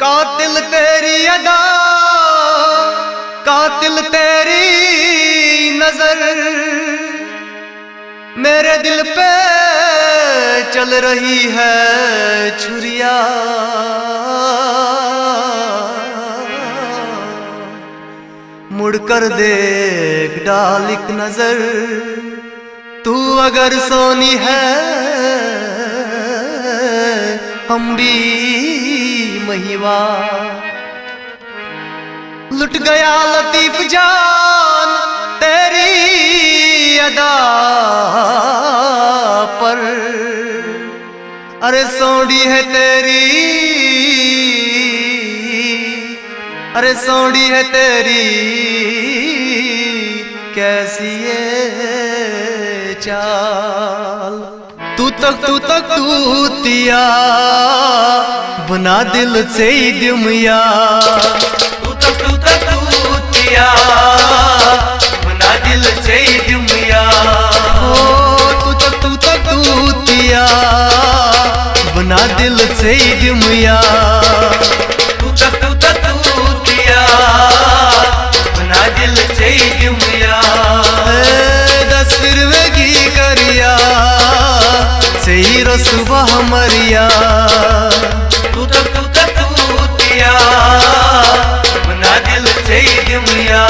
कातिल तेरी अदा, कातिल तेरी नजर, मेरे दिल पे चल रही है छुरिया। मुड़कर देख डाल एक नजर, तू अगर सोनी है हम भी महिवा। लुट गया लतीफ जान तेरी अदा पर, अरे सौड़ी है तेरी, अरे सौड़ी है तेरी कैसी ये चाल। तू तक तूतिया बना दिल से ही दुमिया। तू तक तूतिया बना दिल से ही दुमिया। ओ तू तक तूतिया बना दिल से ही दुमिया। तू तक तूतिया बना दिल से ही दुमिया। दस फिर में की करिया सही रसुबा मरिया। तू तक तूतिया बना दिल से ही दुमिया।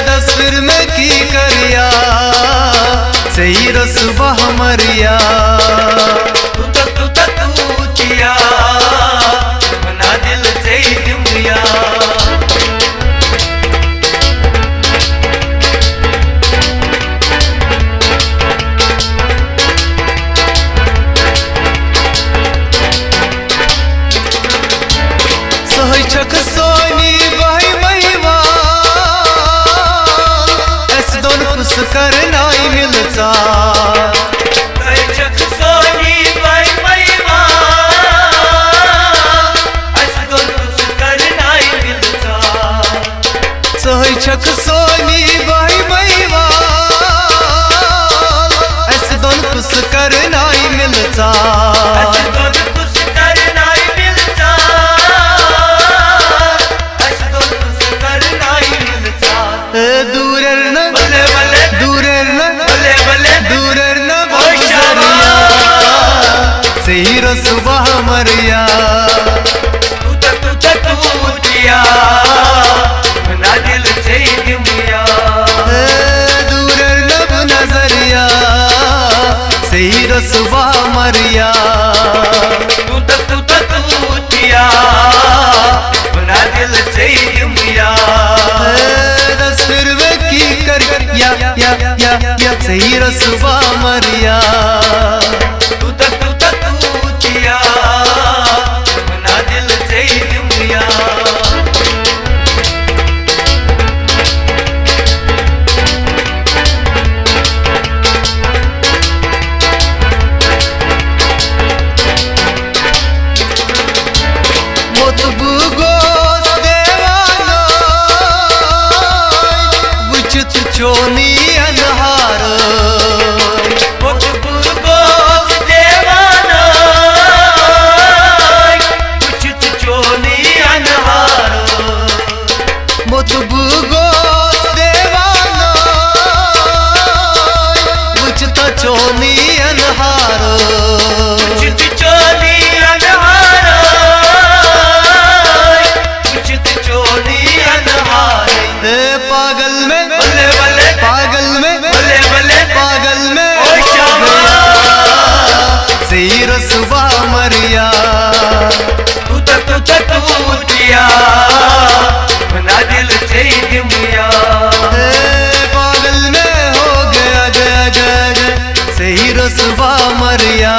दस फिर में की करिया सही रसुबा मरिया। तू तक तूतिया बना दिल से ही दुमिया। चक सोनी भाई महिवा, ऐसे दोनों खुश करना ही मिलता। चक सोनी भाई महिवा, ऐसे दोनों खुश करना ही मिलता। सोई चक सोनी भाई महिवा, ऐसे दोनों खुश करना ही मिलता। सही रसुबा मरिया। तू तक तूतिया बना दिल से ही दुमिया। दूर लब नजरिया सही रसुबा मरिया। तू तक तूतिया बना दिल से ही दुमिया। दस फिर में की कर या सही रसुबा मरिया। तू तक तूतिया बना दिल से ही दुमिया। मोतबू गोस देवानो विचित चोनी अनहार। मोतबू गोस देवानो विचित चोनी अनहार। मोतबू गोस देवानो विचित चोनी अनहार। पागल में बल्ले बल्ले, पागल में बल्ले बल्ले, पागल में हो गया सही रसुबा मरिया। तू तक तूतिया बना दिल से ही दुमिया। पागल में हो गया गया गया सही रसुबा मरिया।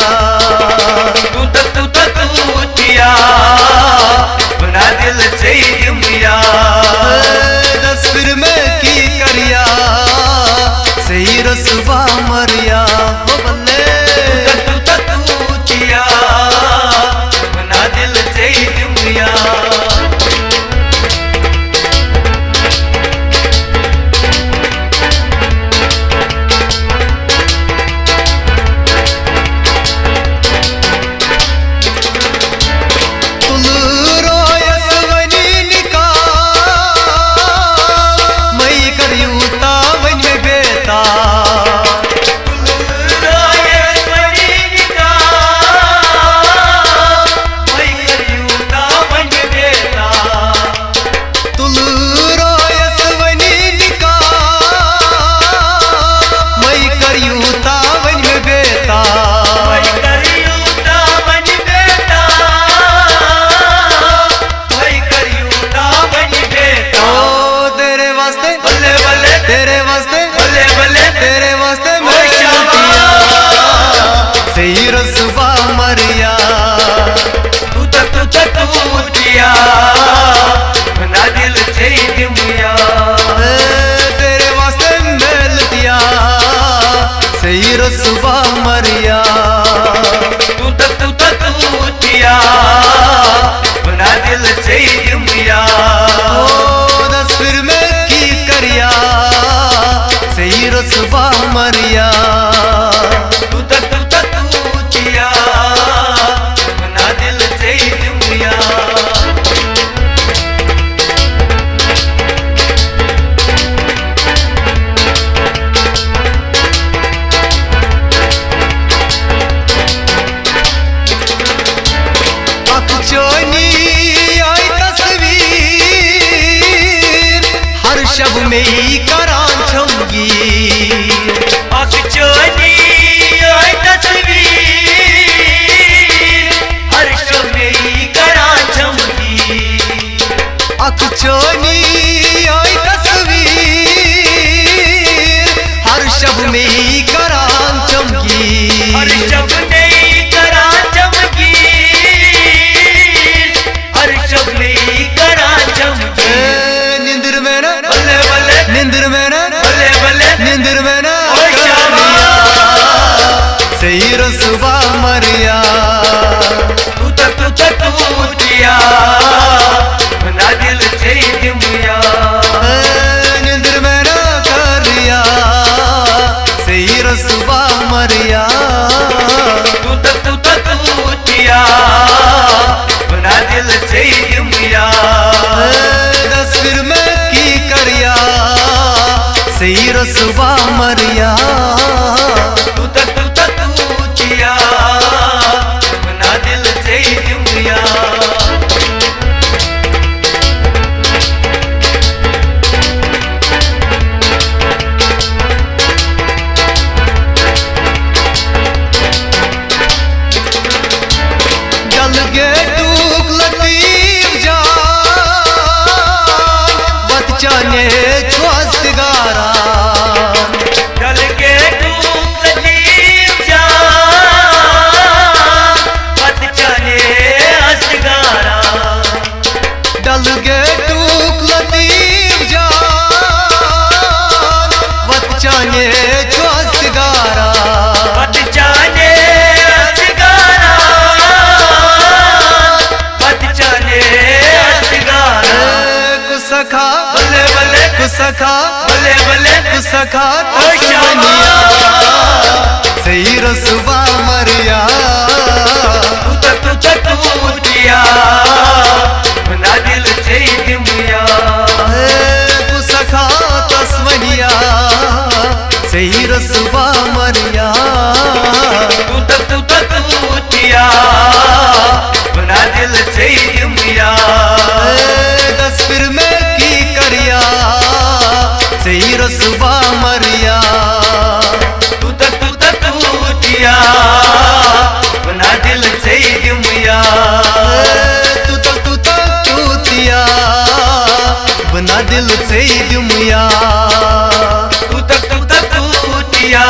तू तक तूतिया बना दिल से ही दुमिया। दस फिर में की करिया सही रसुबा मरिया। हो बल्ले तू तक तूतिया बना दिल से ही दुमिया। अचोनी आई तस्वीर हर शब में ही करान चमकी, हर शब में ही करान चमकी, हर शब में ही करान चमकी। निंद्र में ना बल्ले बल्ले, निंद्र में ना बल्ले बल्ले, निंद्र में ना ओए शाबा सही रसुबा मरिया तू टूटिया बना दिल से दुनिया। निंद्र में ना करिया सही रसुबा मरिया तू टूटिया बना दिल से दुनिया। तस्वीर में की करिया सही रसुबा मरिया तू टूटिया बना दिल से दुनिया। जल गे टूक लतीफ जान बच्चा ने स्वस्थ गारा जल के टूक लतीफ जान बच्चने असगारा। डल गे टूक लतीफ जान बच्चा ने स्वस्थ गारा बच्चने असगारा, बच्चने असगारा। कुसखा बल्ले बल्ले, कुसखा बल्ले बल्ले, कुसखा ओए शाबा सही रसुबा मरिया तू टूटिया बना दिल से दुनिया। कुसखा तस्मनिया सही रसुबा मरिया तू टूटिया बना दिल से दुनिया। तस्वीर में की करिया सही रसुबा मरिया तू टूटिया बना दिल से दुनिया। तू टूतिया बना दिल से दुमिया तू टूटिया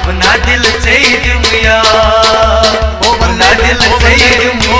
बना दिल से दुनिया, बना दिल से दुनिया।